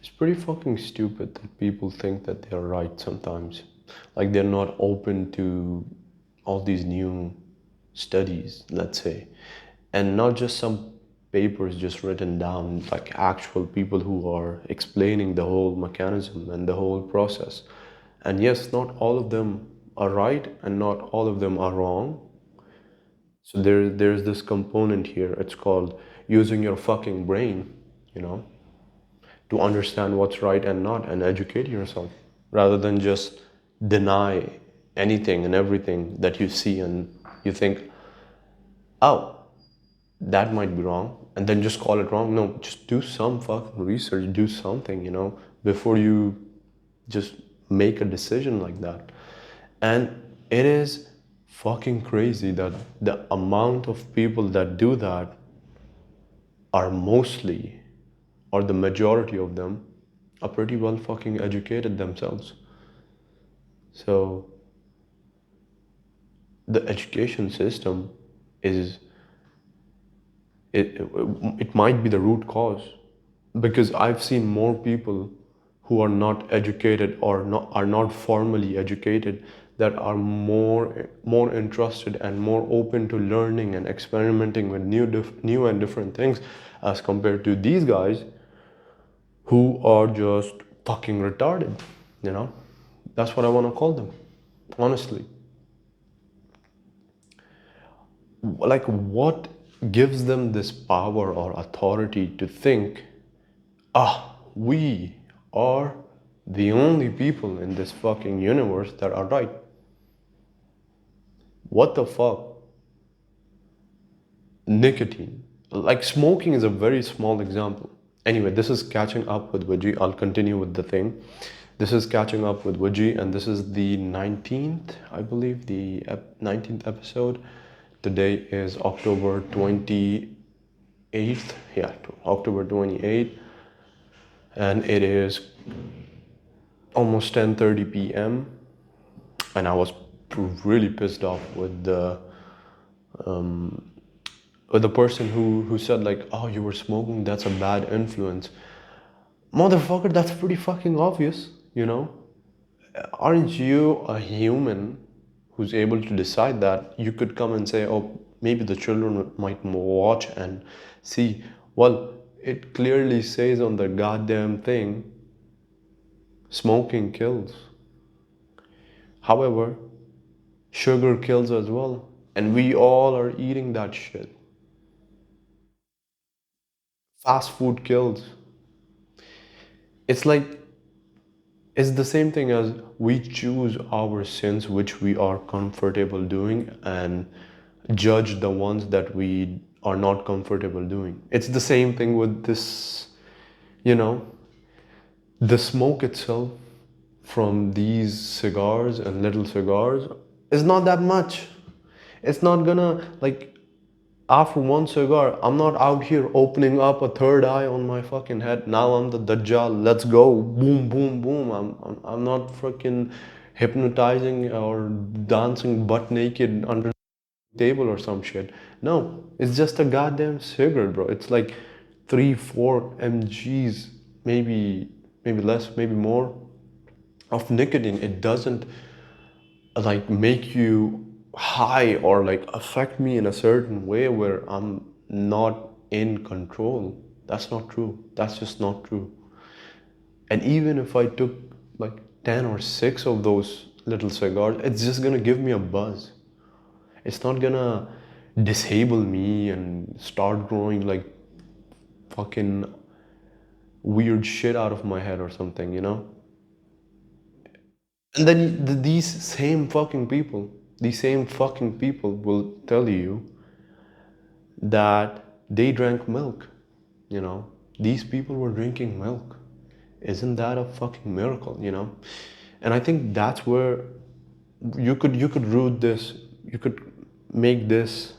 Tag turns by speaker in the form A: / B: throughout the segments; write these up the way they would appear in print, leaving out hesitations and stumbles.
A: It's pretty fucking stupid that people think that they're right sometimes. Like they're not open to all these new studies, let's say. And not just some papers just written down, like actual people who are explaining the whole mechanism and the whole process. And yes, not all of them are right and not all of them are wrong. So there's this component here. It's called using your fucking brain, you know, to understand what's right and not and educate yourself rather than just deny anything and everything that you see and you think, oh, that might be wrong, and then just call it wrong. No, just do some fucking research, do something, before you just make a decision like that. And it is fucking crazy that the amount of people that do that are mostly, or the majority of them, are pretty well fucking educated themselves. So the education system is it might be the root cause, because I've seen more people who are not educated or are not formally educated that are more interested and more open to learning and experimenting with new and different things as compared to these guys who are just fucking retarded, you know? That's what I want to call them, honestly. Like, what gives them this power or authority to think, we are the only people in this fucking universe that are right? What the fuck? Nicotine. Like, smoking is a very small example. Anyway, this is catching up with Wajeeh. I'll continue with the thing. This is catching up with Wajeeh, and this is the 19th, I believe, the 19th episode. Today is October 28th. Yeah, October 28th. And it is almost 10:30 p.m. And I was really pissed off with the person who said, like, oh, you were smoking, that's a bad influence. Motherfucker, that's pretty fucking obvious, you know? Aren't you a human who's able to decide that? You could come and say, oh, maybe the children might watch and see. Well, it clearly says on the goddamn thing, smoking kills. However, sugar kills as well. And we all are eating that shit. Fast food kills. It's like, it's the same thing as we choose our sins which we are comfortable doing and judge the ones that we are not comfortable doing. It's the same thing with this, you know, the smoke itself from these cigars and little cigars is not that much. It's not gonna, like, after one cigar, I'm not out here opening up a third eye on my fucking head. Now I'm the Dajjal. Let's go. Boom, boom, boom. I'm not freaking hypnotizing or dancing butt naked under the table or some shit. No, it's just a goddamn cigarette, bro. It's like 3-4 mgs, maybe less, maybe more of nicotine. It doesn't like make you high or like affect me in a certain way where I'm not in control. That's not true. That's just not true. And even if I took like 10 or 6 of those little cigars, it's just gonna give me a buzz. It's not gonna disable me and start growing like fucking weird shit out of my head or something, you know? And then these same fucking people will tell you that they drank milk, you know? These people were drinking milk. Isn't that a fucking miracle, you know? And I think that's where you could root this, you could make this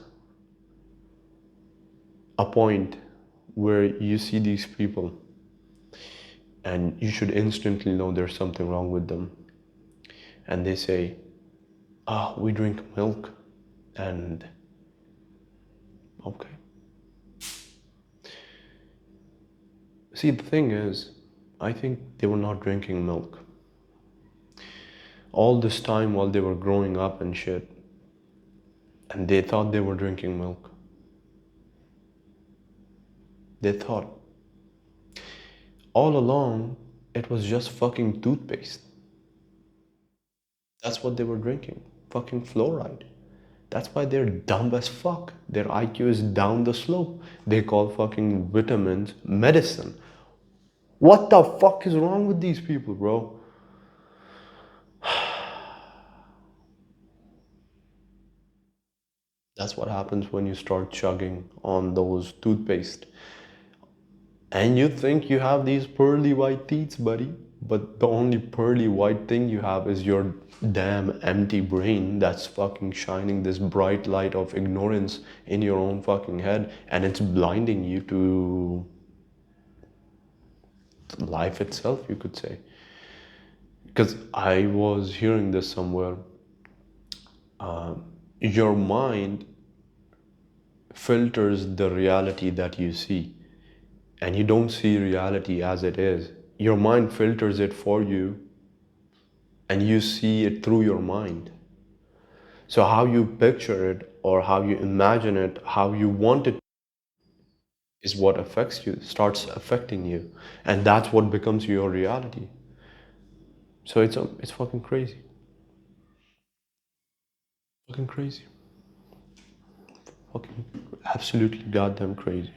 A: a point where you see these people and you should instantly know there's something wrong with them. And they say, we drink milk. And okay. See, the thing is, I think they were not drinking milk. All this time while they were growing up and shit, and they thought they were drinking milk. They thought all along it was just fucking toothpaste. That's what they were drinking. Fucking fluoride. That's why they're dumb as fuck. Their IQ is down the slope. They call fucking vitamins medicine. What the fuck is wrong with these people, bro? That's what happens when you start chugging on those toothpaste. And you think you have these pearly white teeth, buddy. But the only pearly white thing you have is your damn empty brain that's fucking shining this bright light of ignorance in your own fucking head, and it's blinding you to life itself, you could say. Because I was hearing this somewhere. Your mind filters the reality that you see, and you don't see reality as it is. Your mind filters it for you, and you see it through your mind. So how you picture it or how you imagine it, how you want it is what affects you, starts affecting you. And that's what becomes your reality. So it's fucking crazy. Fucking crazy. Fucking absolutely goddamn crazy.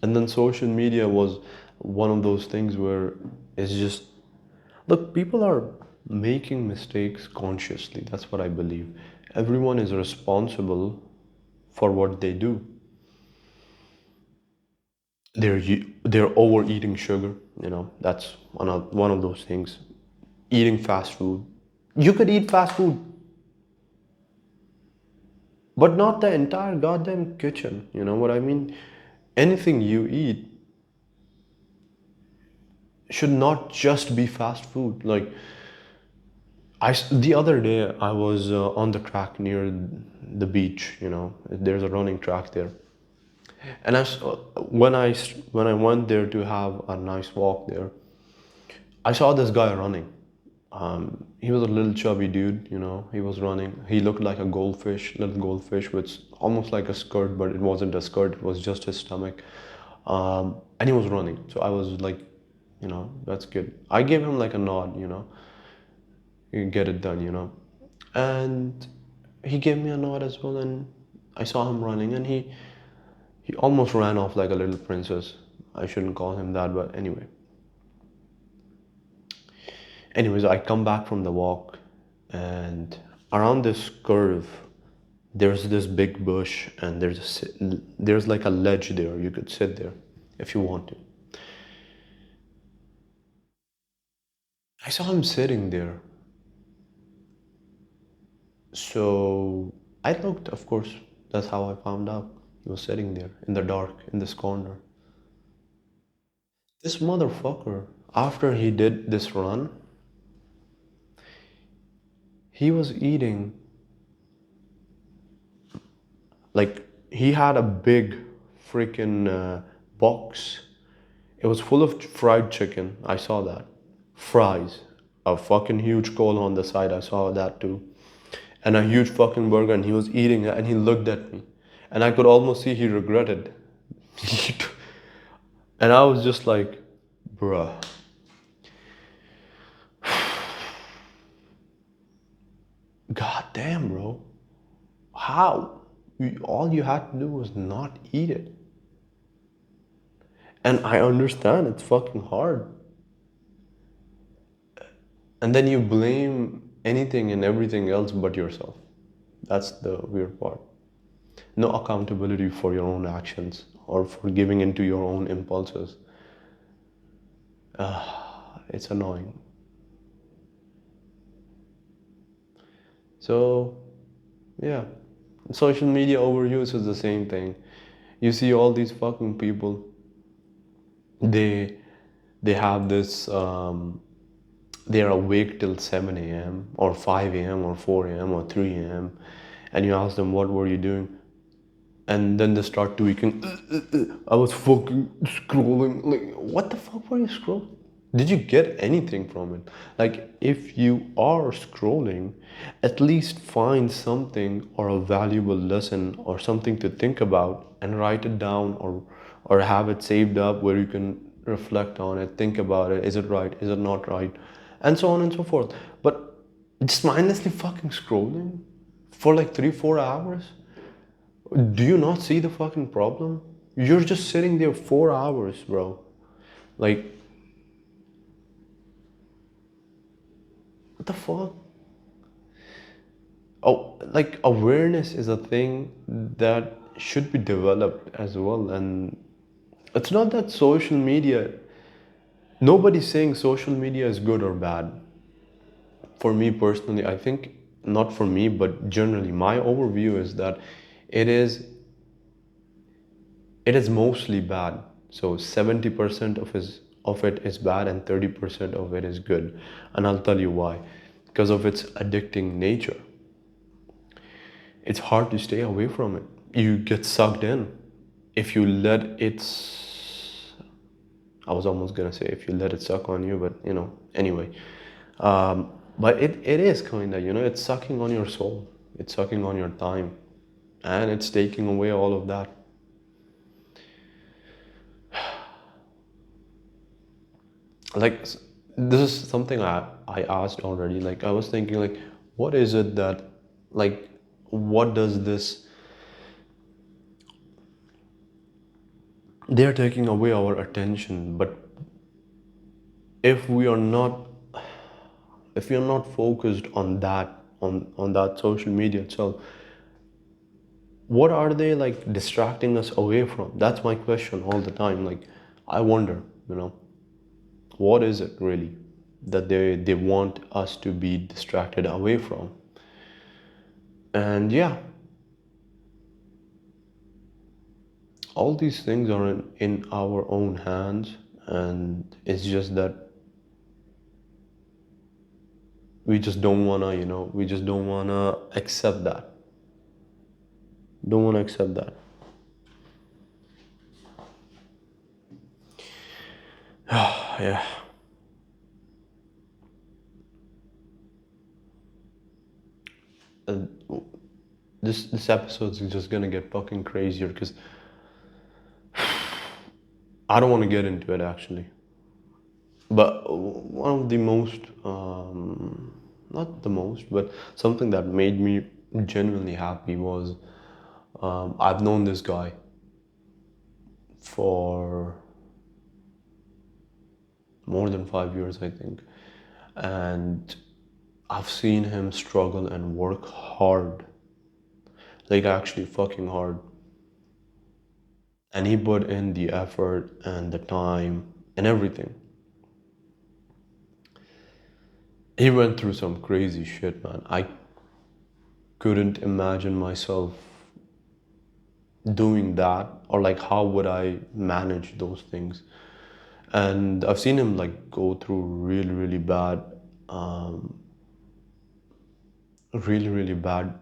A: And then social media was one of those things where it's just, look, people are making mistakes consciously. That's what I believe. Everyone is responsible for what they do. They're overeating sugar, that's one of those things. Eating fast food. You could eat fast food, but not the entire goddamn kitchen. You know what I mean? Anything you eat should not just be fast food. Like the other day I was on the track near the beach. There's a running track there, and when I went there to have a nice walk there, I saw this guy running. He was a little chubby dude. He was running. He looked like a little goldfish with almost like a skirt, but it wasn't a skirt. It was just his stomach. And he was running. So I was like, that's good. I gave him like a nod. You get it done. And he gave me a nod as well, and I saw him running, and he almost ran off like a little princess. I shouldn't call him that, but anyway. Anyways, I come back from the walk, and around this curve, there's this big bush, and there's like a ledge there. You could sit there if you want to. I saw him sitting there. So I looked, of course. That's how I found out. He was sitting there in the dark, in this corner. This motherfucker, after he did this run, he was eating, like, he had a big freaking box. It was full of fried chicken. I saw that. Fries. A fucking huge coal on the side. I saw that too. And a huge fucking burger. And he was eating it, and he looked at me. And I could almost see he regretted. And I was just like, bruh. God damn, bro. How? All you had to do was not eat it. And I understand it's fucking hard. And then you blame anything and everything else but yourself. That's the weird part. No accountability for your own actions or for giving into your own impulses. It's annoying. So, yeah. Social media overuse is the same thing. You see all these fucking people, they they have this they're awake till 7 a.m. or 5 a.m. or 4 a.m. or 3 a.m. and you ask them, what were you doing? And then they start tweaking. I was fucking scrolling. Like, what the fuck were you scrolling? Did you get anything from it? Like, if you are scrolling, at least find something or a valuable lesson or something to think about and write it down, or have it saved up where you can reflect on it, think about it. Is it right? Is it not right? And so on and so forth. But just mindlessly fucking scrolling for like 3 4 hours. Do you not see the fucking problem? You're just sitting there 4 hours, bro. Like, what the fuck? Oh, like awareness is a thing that should be developed as well. And it's not that social media, nobody's saying social media is good or bad. For me personally, I think not for me, but generally, my overview is that it is it is mostly bad. So 70% of it is bad and 30% of it is good. And I'll tell you why. Because of its addicting nature. It's hard to stay away from it. You get sucked in. If you let it, I was almost gonna say if you let it suck on you, but anyway. But it is kinda, it's sucking on your soul. It's sucking on your time. And it's taking away all of that. Like, this is something I asked already. Like, I was thinking, like, what is it that, like, what does this, they're taking away our attention, but if we are not, if you're not focused on that, on that social media itself, what are they like distracting us away from? That's my question all the time. Like, I wonder, what is it really that they want us to be distracted away from? And yeah, all these things are in our own hands, and it's just that we just don't wanna, we just don't wanna accept that. Don't wanna accept that. Yeah. And this episode is just gonna get fucking crazier because I don't want to get into it actually. But one of the most, not the most, but something that made me genuinely happy was I've known this guy for more than 5 years, I think. And I've seen him struggle and work hard, like actually fucking hard. And he put in the effort and the time and everything. He went through some crazy shit, man. I couldn't imagine myself doing that, or like how would I manage those things. And I've seen him like go through really really bad, um, really really bad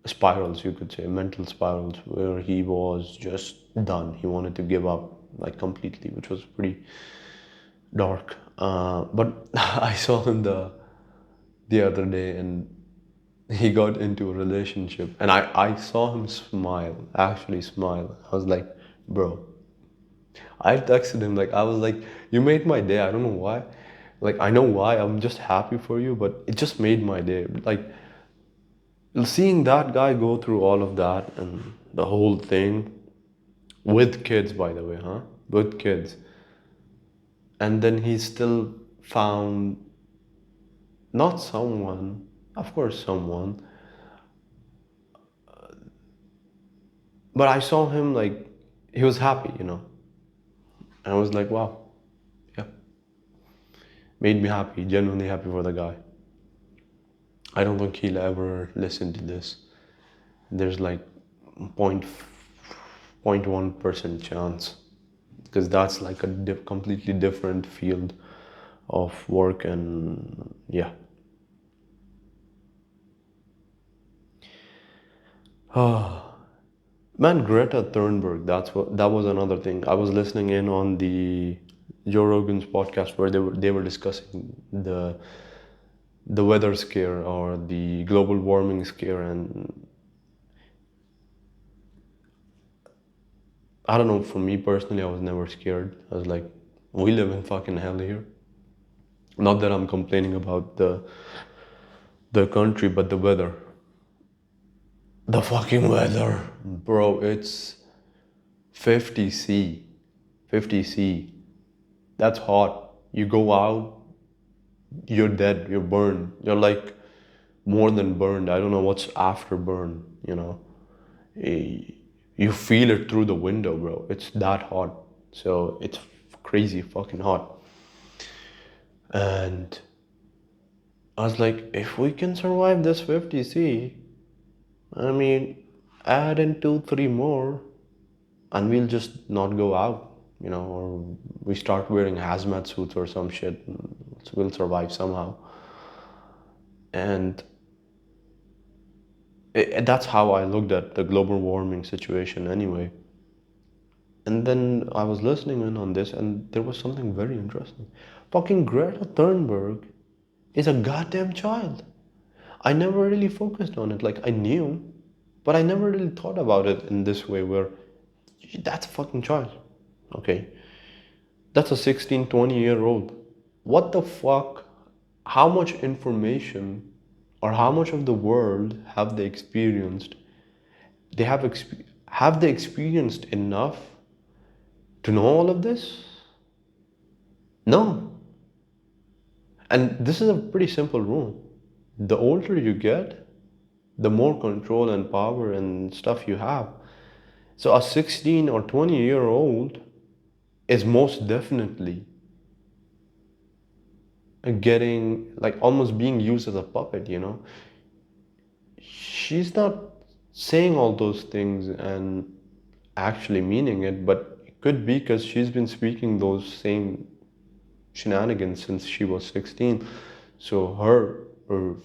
A: spirals, you could say, mental spirals, where he was just done. He wanted to give up like completely, which was pretty dark. But I saw him the other day, and he got into a relationship, and I saw him smile, actually smile. I was like, bro. I texted him, like, I was like, you made my day. I don't know why. Like, I know why. I'm just happy for you, but it just made my day. Like, seeing that guy go through all of that and the whole thing with kids, by the way, huh? With kids. And then he still found not someone, of course, someone, but I saw him like he was happy. And I was like, wow, yeah, made me happy, genuinely happy for the guy. I don't think he'll ever listen to this. There's like point 0.1% chance, because that's like a completely different field of work. And yeah, Man, Greta Thunberg, that was another thing. I was listening in on the Joe Rogan's podcast where they were discussing the weather scare or the global warming scare, and I don't know, for me personally, I was never scared. I was like, we live in fucking hell here. Not that I'm complaining about the country, but the weather. The fucking weather. Bro, it's 50 C. 50 C. That's hot. You go out, you're dead, you're burned. You're like more than burned. I don't know what's after burn, you know. Eh, You feel it through the window, bro. It's that hot. So it's crazy fucking hot. And I was like, if we can survive this 50C, I mean, add in two, three more, and we'll just not go out, you know, or we start wearing hazmat suits or some shit. And we'll survive somehow. And that's how I looked at the global warming situation anyway. And then I was listening in on this, and there was something very interesting. Fucking Greta Thunberg is a goddamn child. I never really focused on it. Like, I knew, but I never really thought about it in this way where that's a fucking child. Okay. That's a 16, 20-year old. What the fuck? How much information or how much of the world have they experienced? Have they experienced enough to know all of this? No. And this is a pretty simple rule. The older you get, the more control and power and stuff you have. So a 16 or 20-year-old is most definitely getting, like, almost being used as a puppet, you know. She's not saying all those things and actually meaning it, but it could be because she's been speaking those same shenanigans since she was 16. So her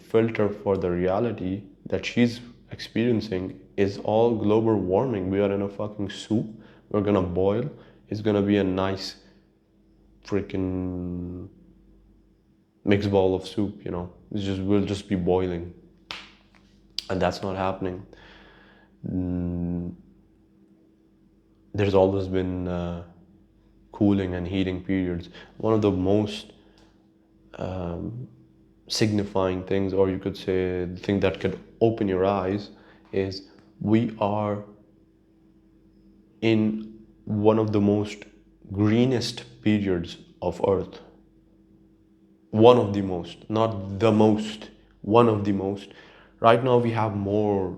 A: filter for the reality that she's experiencing is all global warming. We are in a fucking soup. We're gonna boil. It's gonna be a nice freaking mixed ball of soup, you know. We'll just be boiling. And that's not happening. Mm, there's always been cooling and heating periods. One of the most signifying things, or you could say the thing that could open your eyes, is we are in one of the most greenest periods of Earth. One of the most, not the most, one of the most. Right now we have more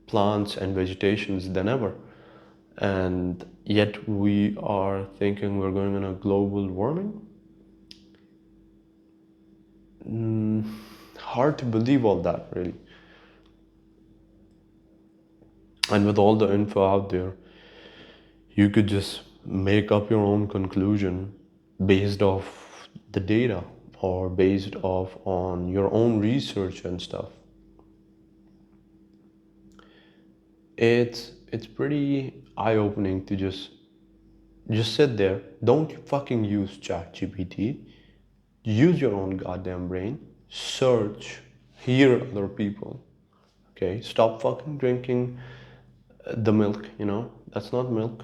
A: plants and vegetations than ever. And yet we are thinking we're going on a global warming. Hard to believe all that, really. And with all the info out there, you could just make up your own conclusion based off the data or based off on your own research and stuff. It's pretty eye-opening to just sit there. Don't fucking use ChatGPT. Use your own goddamn brain. Search. Hear other people. Okay? Stop fucking drinking the milk, you know? That's not milk.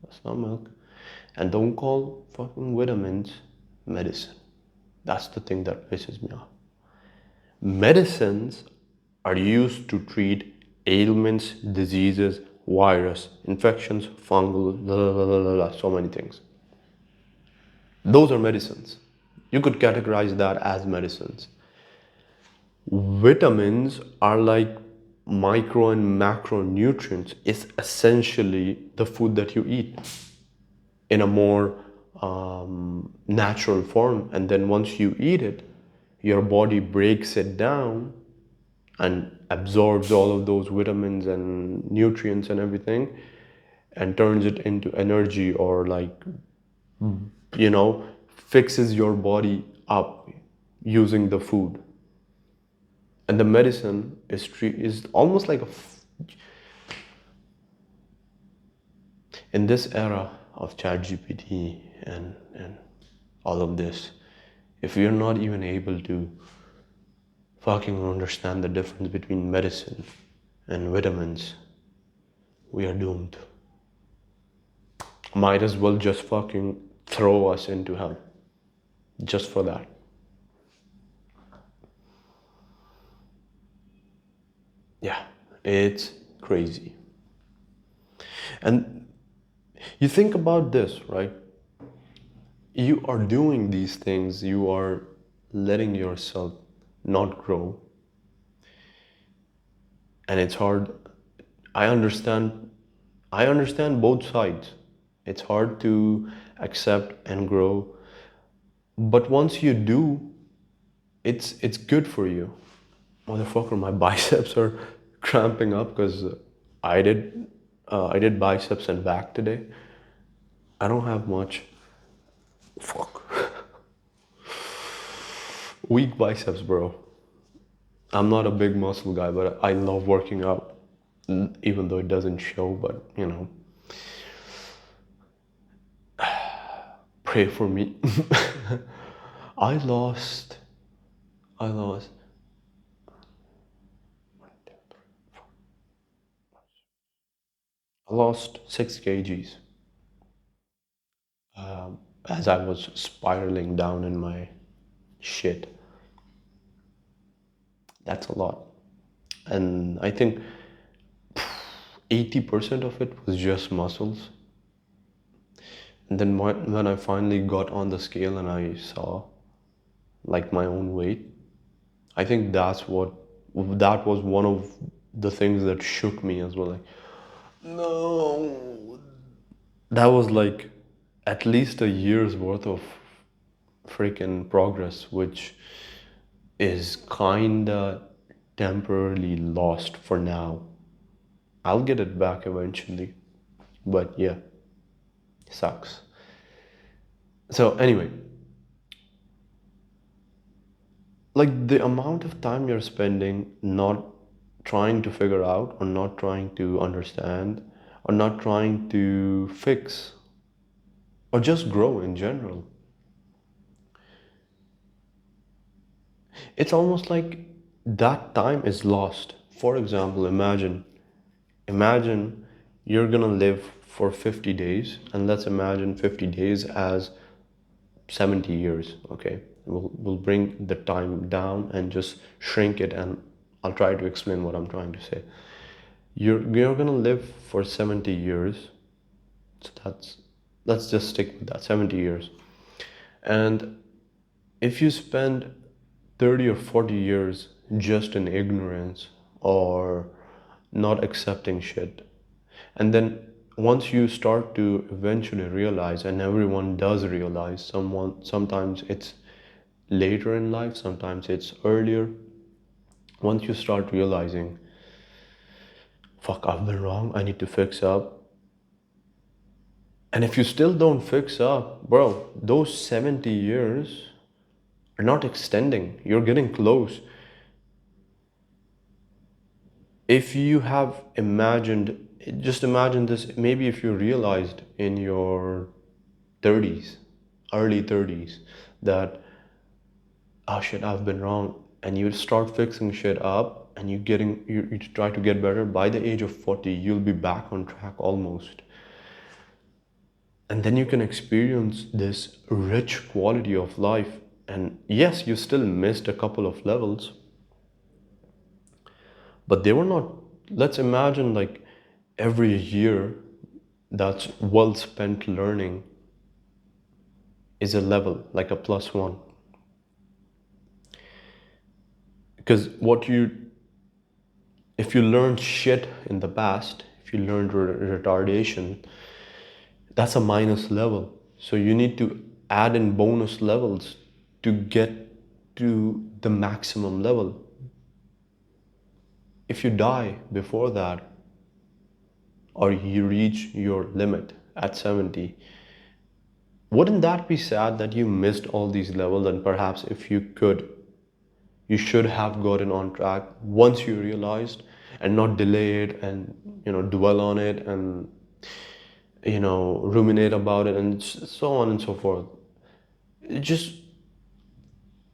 A: That's not milk. And don't call fucking vitamins medicine. That's the thing that pisses me off. Medicines are used to treat ailments, diseases, virus, infections, fungal, so many things. Those are medicines. You could categorize that as medicines. Vitamins are like micro and macronutrients. It's essentially the food that you eat in a more natural form. And then once you eat it, your body breaks it down and absorbs all of those vitamins and nutrients and everything and turns it into energy, or like, you know, fixes your body up using the food. And the medicine is almost like In this era of ChatGPT and all of this, if you're not even able to fucking understand the difference between medicine and vitamins, we are doomed. Might as well just fucking throw us into hell just for that. Yeah, it's crazy. And you think about this, right? You are doing these things, you are letting yourself not grow, and it's hard. I understand I understand both sides. It's hard to accept and grow, but once you do, it's good for you. Motherfucker, my biceps are cramping up because I did I did biceps and back today. I don't have much. Fuck. Weak biceps, bro. I'm not a big muscle guy, but I love working out, even though it doesn't show. But pray for me. I lost. I lost. I lost 6 kgs as I was spiraling down in my shit. That's a lot, and I think 80% of it was just muscles. And then when I finally got on the scale and I saw like my own weight, I think that was one of the things that shook me as well. Like, no, that was like at least a year's worth of freaking progress, which is kinda temporarily lost for now. I'll get it back eventually, but yeah, sucks. So anyway, like the amount of time you're spending not trying to figure out or not trying to understand or not trying to fix or just grow in general, it's almost like that time is lost. For example, imagine you're gonna live for 50 days, and let's imagine 50 days as 70 years. Okay, we'll bring the time down and just shrink it, and I'll try to explain what I'm trying to say. You're gonna live for 70 years, so let's just stick with that, 70 years. And if you spend 30 or 40 years just in ignorance or not accepting shit, and then once you start to eventually realize, and everyone does realize, sometimes it's later in life, sometimes it's earlier. Once you start realizing, fuck, I've been wrong, I need to fix up. And if you still don't fix up, bro, those 70 years are not extending. You're getting close. If you have imagined, just imagine this, maybe if you realized in your 30s, early 30s, that, oh shit, I've been wrong, and you start fixing shit up and you try to get better, by the age of 40, you'll be back on track almost. And then you can experience this rich quality of life. And yes, you still missed a couple of levels, but they were not. Let's imagine like every year that's well spent learning is a level, like a plus one. Because if you learned shit in the past, if you learned retardation, that's a minus level. So you need to add in bonus levels to get to the maximum level. If you die before that, or you reach your limit at 70, wouldn't that be sad that you missed all these levels? And perhaps if you could, you should have gotten on track once you realized, and not delay it and dwell on it ruminate about it and so on and so forth. Just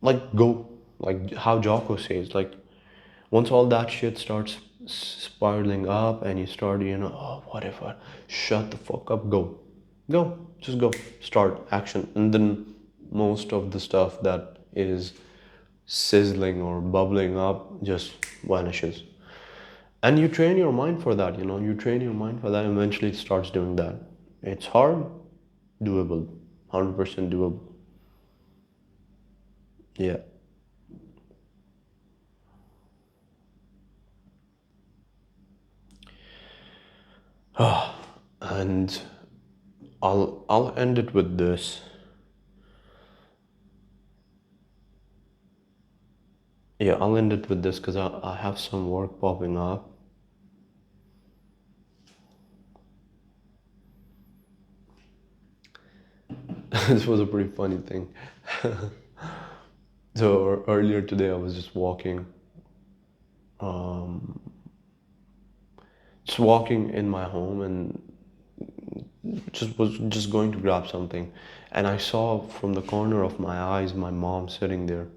A: like go, like how Jocko says, like once all that shit starts spiraling up and you start, oh, whatever, shut the fuck up, go, just go, start action. And then most of the stuff that is sizzling or bubbling up just vanishes. And you train your mind for that, you train your mind for that, and eventually it starts doing that. It's hard, doable, 100% doable. Yeah. And I'll end it with this. Yeah, I'll end it with this because I have some work popping up. This was a pretty funny thing. So earlier today, I was um, just walking in my home, and just going to grab something, and I saw from the corner of my eyes my mom sitting there,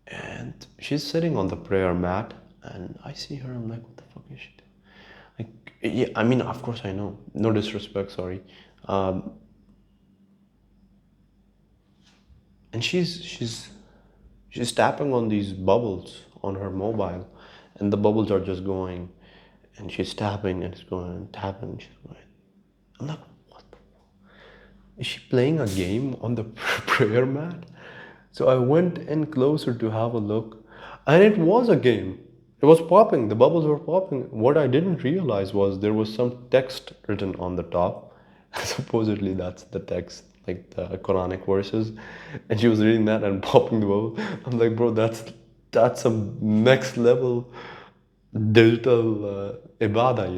A: and she's sitting on the prayer mat, and I see her. I'm like, what the fuck is she doing? Like, yeah, I mean, of course I know. No disrespect, sorry. Um, and she's tapping on these bubbles on her mobile, and the bubbles are just going, and she's tapping and it's going, tapping, she's going. I'm like, what the, is she playing a game on the prayer mat? So I went in closer to have a look, and it was a game. It was popping, the bubbles were popping. What I didn't realize was there was some text written on the top. Supposedly that's the text, like the Quranic verses. And she was reading that and popping the bubble. I'm like, bro, that's a next level digital ibadah,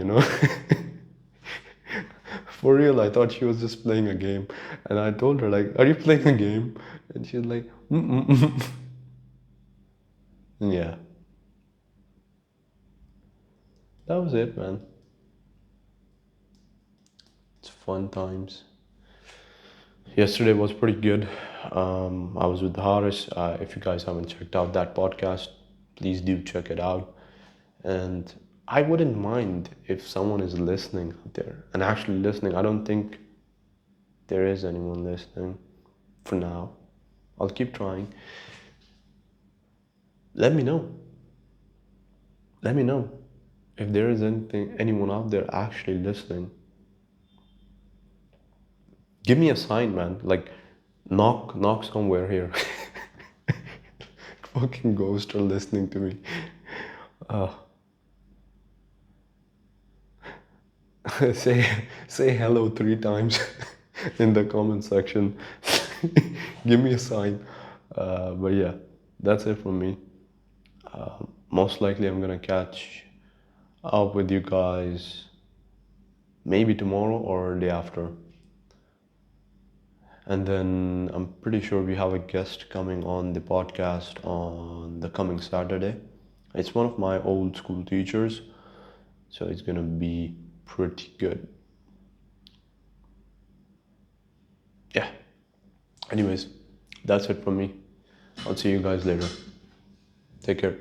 A: For real, I thought she was just playing a game. And I told her, like, are you playing a game? And she's like, mm-mm. Yeah, that was it, man. It's fun times. Yesterday was pretty good. I was with Haris. If you guys haven't checked out that podcast, please do check it out. And I wouldn't mind if someone is listening out there and actually listening. I don't think there is anyone listening for now. I'll keep trying. Let me know. Let me know if there is anyone out there actually listening. Give me a sign, man. Like, knock somewhere here. Fucking ghosts are listening to me. Uh, say say hello 3 times in the comment section. Give me a sign. But yeah, that's it from me. Most likely, I'm gonna catch up with you guys maybe tomorrow or day after. And then I'm pretty sure we have a guest coming on the podcast on the coming Saturday. It's one of my old school teachers, so it's gonna be pretty good. Yeah. Anyways, that's it from me. I'll see you guys later. Take care.